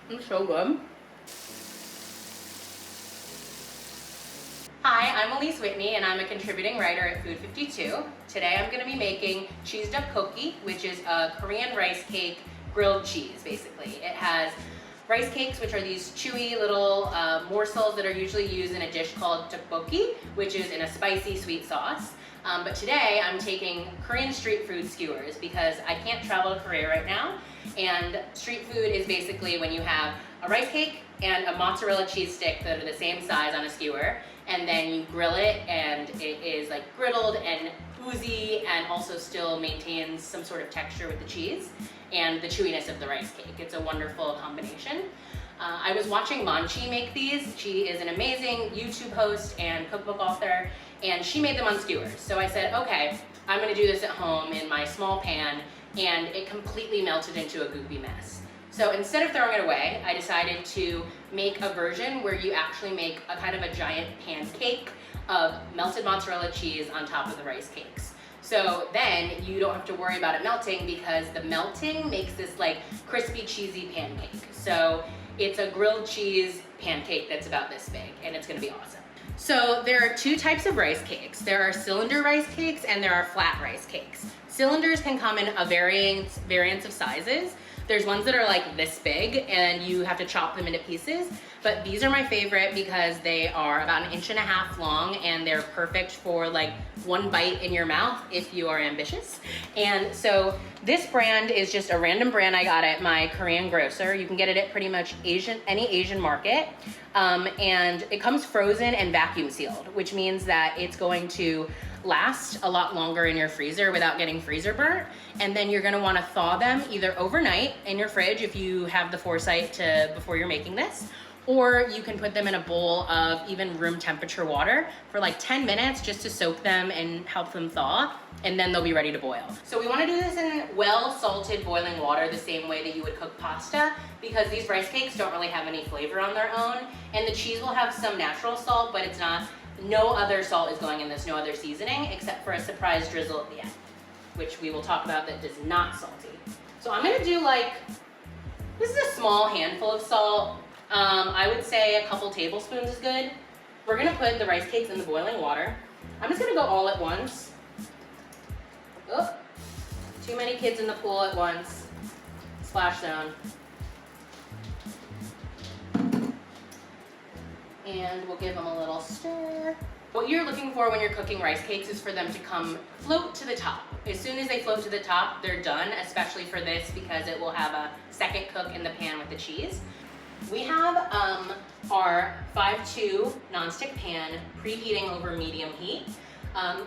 It's so good. Hi, I'm Alyse Whitney and I'm a contributing writer at Food 52. Today I'm going to be making cheese tteokbokki, which is a Korean rice cake grilled cheese basically. It has rice cakes, which are these chewy little morsels that are usually used in a dish called tteokbokki, which is in a spicy sweet sauce. But today I'm taking Korean street food skewers because I can't travel to Korea right now. And street food is basically when you have a rice cake and a mozzarella cheese stick that are the same size on a skewer, and then you grill it and it is like griddled and oozy and also still maintains some sort of texture with the cheese and the chewiness of the rice cake. It's a wonderful combination. I was watching Manchi make these. She is an amazing YouTube host and cookbook author, and she made them on skewers. So I said, okay, I'm gonna do this at home in my small pan, and it completely melted into a goopy mess. So instead of throwing it away, I decided to make a version where you actually make a kind of a giant pancake of melted mozzarella cheese on top of the rice cakes. So then you don't have to worry about it melting because the melting makes this like crispy, cheesy pancake. So it's a grilled cheese pancake that's about this big, and it's gonna be awesome. So there are two types of rice cakes. There are cylinder rice cakes and there are flat rice cakes. Cylinders can come in a variance of sizes. There's ones that are like this big and you have to chop them into pieces, but these are my favorite because they are about 1.5 inches long and they're perfect for like one bite in your mouth if you are ambitious. And so this brand is just a random brand I got at my Korean grocer. You can get it at pretty much any Asian market. And it comes frozen and vacuum sealed, which means that it's going to last a lot longer in your freezer without getting freezer burnt. And then you're gonna wanna thaw them either overnight in your fridge if you have the foresight to before you're making this, or you can put them in a bowl of even room temperature water for like 10 minutes just to soak them and help them thaw, and then they'll be ready to boil. So we wanna do this in well salted boiling water the same way that you would cook pasta, because these rice cakes don't really have any flavor on their own, and the cheese will have some natural salt, but it's not, no other salt is going in this, no other seasoning, except for a surprise drizzle at the end, which we will talk about that is not salty. So I'm gonna do like, this is a small handful of salt. I would say a couple tablespoons is good. We're gonna put the rice cakes in the boiling water. I'm just gonna go all at once. Oh, too many kids in the pool at once. Splash zone. And we'll give them a little stir. What you're looking for when you're cooking rice cakes is for them to float to the top. As soon as they float to the top, they're done, especially for this because it will have a second cook in the pan with the cheese. We have our 5-2 nonstick pan preheating over medium heat.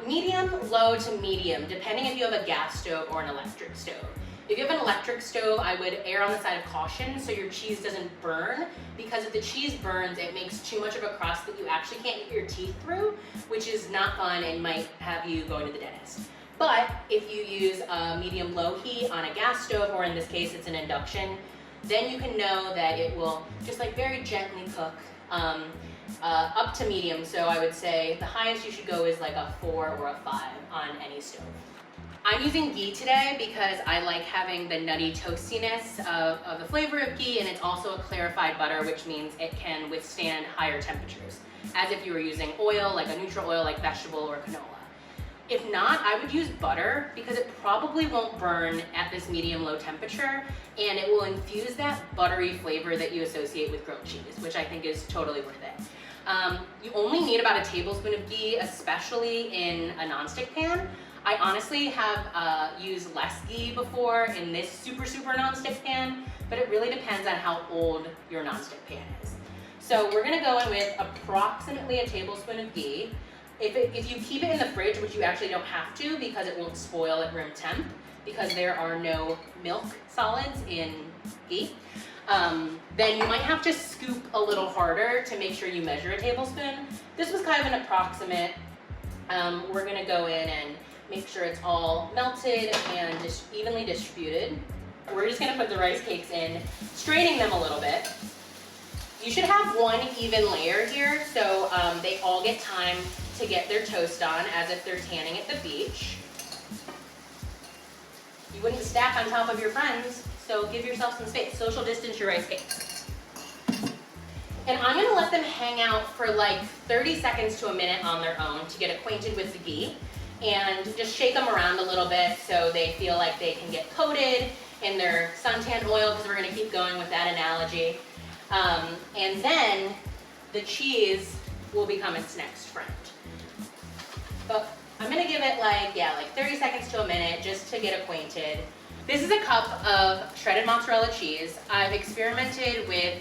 Medium, low to medium, depending if you have a gas stove or an electric stove. If you have an electric stove, I would err on the side of caution so your cheese doesn't burn, because if the cheese burns, it makes too much of a crust that you actually can't get your teeth through, which is not fun and might have you going to the dentist. But if you use a medium-low heat on a gas stove, or in this case it's an induction, then you can know that it will just like very gently cook up to medium. So I would say the highest you should go is like a 4 or a 5 on any stove. I'm using ghee today because I like having the nutty toastiness of the flavor of ghee, and it's also a clarified butter, which means it can withstand higher temperatures, as if you were using oil, like a neutral oil like vegetable or canola. If not, I would use butter because it probably won't burn at this medium-low temperature, and it will infuse that buttery flavor that you associate with grilled cheese, which I think is totally worth it. You only need about a tablespoon of ghee, especially in a nonstick pan. I honestly have used less ghee before in this super nonstick pan, but it really depends on how old your nonstick pan is. So we're gonna go in with approximately a tablespoon of ghee. If you keep it in the fridge, which you actually don't have to because it won't spoil at room temp, because there are no milk solids in ghee, then you might have to scoop a little harder to make sure you measure a tablespoon. This was kind of an approximate. We're gonna go in and make sure it's all melted and just evenly distributed. We're just gonna put the rice cakes in, straining them a little bit. You should have one even layer here, so they all get time to get their toast on, as if they're tanning at the beach. You wouldn't stack on top of your friends, so give yourself some space. Social distance your rice cakes. And I'm gonna let them hang out for like 30 seconds to a minute on their own to get acquainted with the ghee, and just shake them around a little bit so they feel like they can get coated in their suntan oil, because we're gonna keep going with that analogy. And then the cheese will become its next friend. But I'm gonna give it like 30 seconds to a minute just to get acquainted. This is a cup of shredded mozzarella cheese. I've experimented with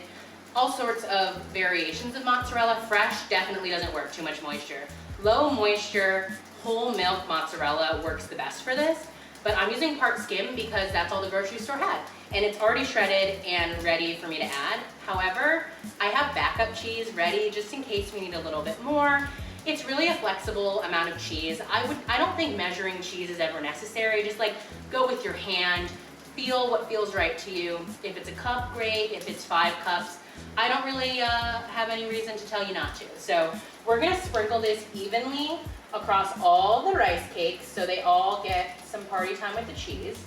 all sorts of variations of mozzarella. Fresh definitely doesn't work, too much moisture. Low moisture, whole milk mozzarella works the best for this, but I'm using part skim because that's all the grocery store had. And it's already shredded and ready for me to add. However, I have backup cheese ready just in case we need a little bit more. It's really a flexible amount of cheese. I don't think measuring cheese is ever necessary. Just like go with your hand, feel what feels right to you. If it's a cup, great. If it's 5 cups, I don't really have any reason to tell you not to. So we're gonna sprinkle this evenly across all the rice cakes so they all get some party time with the cheese.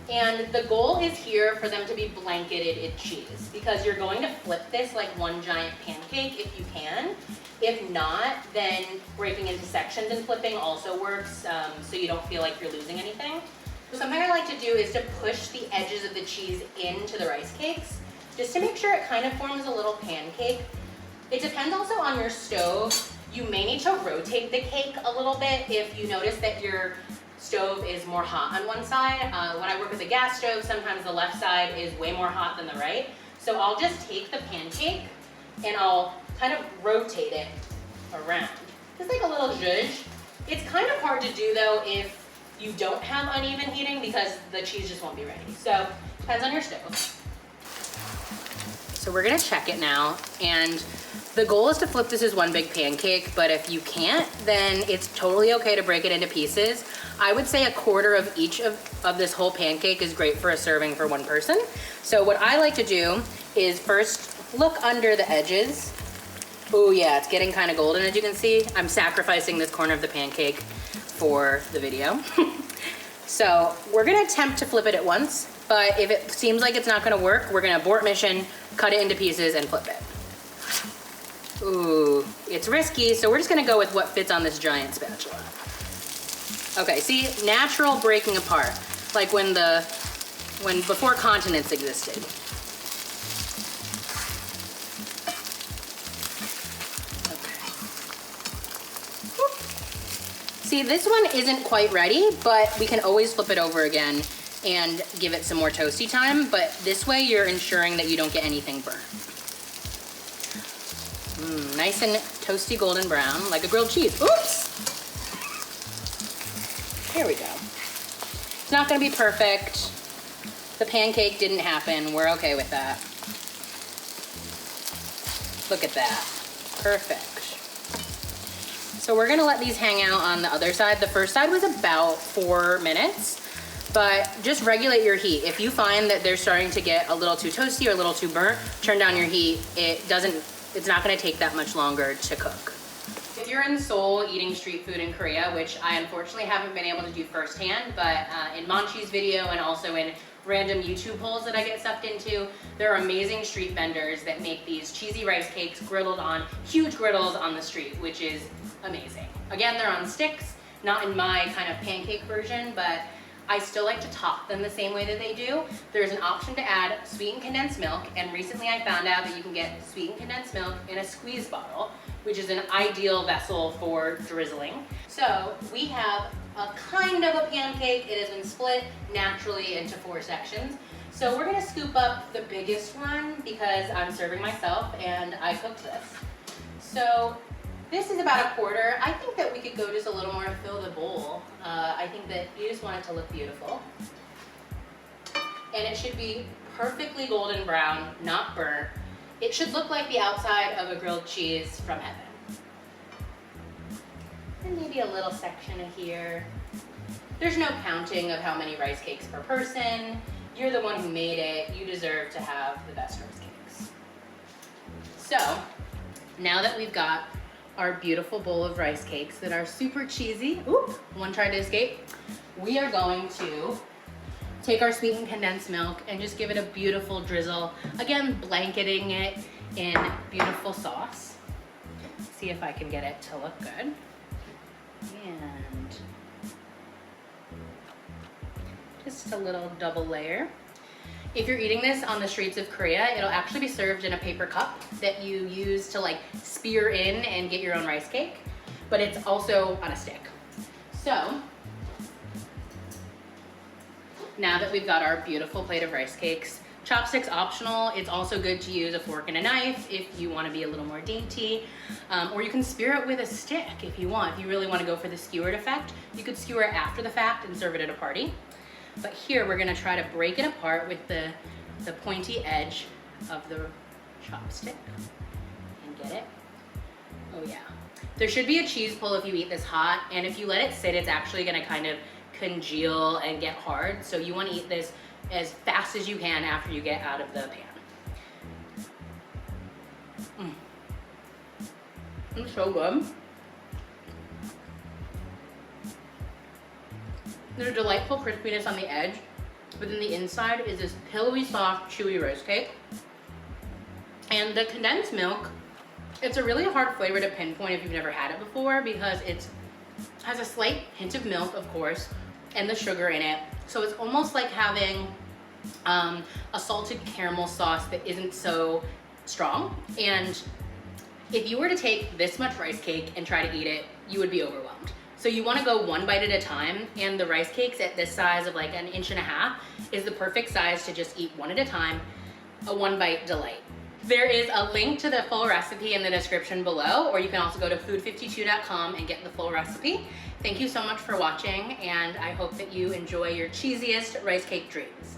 And the goal is here for them to be blanketed in cheese, because you're going to flip this like one giant pancake if you can. If not, then breaking into sections and flipping also works, so you don't feel like you're losing anything. Something I like to do is to push the edges of the cheese into the rice cakes, just to make sure it kind of forms a little pancake. It depends also on your stove. You may need to rotate the cake a little bit if you notice that your stove is more hot on one side. When I work with a gas stove, sometimes the left side is way more hot than the right. So I'll just take the pancake and I'll kind of rotate it around. Just like a little zhuzh. It's kind of hard to do though if you don't have uneven heating, because the cheese just won't be ready. So depends on your stove. So we're gonna check it now, and the goal is to flip this as one big pancake, but if you can't, then it's totally okay to break it into pieces. I would say a quarter of each of this whole pancake is great for a serving for one person. So what I like to do is first look under the edges. Oh yeah, it's getting kind of golden, as you can see. I'm sacrificing this corner of the pancake for the video. So we're gonna attempt to flip it at once, but if it seems like it's not gonna work, we're gonna abort mission, cut it into pieces, and flip it. Ooh, it's risky, so we're just gonna go with what fits on this giant spatula. Okay, see, natural breaking apart, like before continents existed. See, this one isn't quite ready, but we can always flip it over again and give it some more toasty time, but this way you're ensuring that you don't get anything burnt. Nice and toasty golden brown, like a grilled cheese. Oops! Here we go. It's not gonna be perfect. The pancake didn't happen, we're okay with that. Look at that, perfect. So we're gonna let these hang out on the other side. The first side was about 4 minutes, but just regulate your heat. If you find that they're starting to get a little too toasty or a little too burnt, turn down your heat. It's not gonna take that much longer to cook. If you're in Seoul eating street food in Korea, which I unfortunately haven't been able to do firsthand, but in Monchi's video and also in random YouTube holes that I get sucked into, there are amazing street vendors that make these cheesy rice cakes griddled on huge griddles on the street, which is amazing. Again, they're on sticks, not in my kind of pancake version, but I still like to top them the same way that they do. There's an option to add sweetened condensed milk, and recently I found out that you can get sweetened condensed milk in a squeeze bottle, which is an ideal vessel for drizzling. So we have a kind of a pancake. It has been split naturally into 4 sections. So we're gonna scoop up the biggest one because I'm serving myself and I cooked this. So this is about a quarter. I think that we could go just a little more to fill the bowl. I think that you just want it to look beautiful. And it should be perfectly golden brown, not burnt. It should look like the outside of a grilled cheese from heaven. And maybe a little section of here. There's no counting of how many rice cakes per person. You're the one who made it. You deserve to have the best rice cakes. So, now that we've got our beautiful bowl of rice cakes that are super cheesy, oop, one tried to escape, we are going to take our sweetened condensed milk and just give it a beautiful drizzle. Again, blanketing it in beautiful sauce. See if I can get it to look good. And just a little double layer. If you're eating this on the streets of Korea, it'll actually be served in a paper cup that you use to like spear in and get your own rice cake, but it's also on a stick. So now that we've got our beautiful plate of rice cakes, chopsticks optional. It's also good to use a fork and a knife if you want to be a little more dainty, or you can spear it with a stick if you want. If you really want to go for the skewered effect, you could skewer it after the fact and serve it at a party. But here we're gonna try to break it apart with the pointy edge of the chopstick and get it. Oh yeah. There should be a cheese pull if you eat this hot, and if you let it sit, it's actually gonna kind of congeal and get hard. So you wanna eat this as fast as you can after you get out of the pan. It's so good. There's a delightful crispiness on the edge, but then the inside is this pillowy, soft, chewy rice cake. And the condensed milk, it's a really hard flavor to pinpoint if you've never had it before, because it has a slight hint of milk, of course, and the sugar in it. So it's almost like having a salted caramel sauce that isn't so strong. And if you were to take this much rice cake and try to eat it, you would be overwhelmed. So you want to go one bite at a time, and the rice cakes at this size of like 1.5 inches is the perfect size to just eat one at a time, a one bite delight. There is a link to the full recipe in the description below, or you can also go to food52.com and get the full recipe. Thank you so much for watching, and I hope that you enjoy your cheesiest rice cake dreams.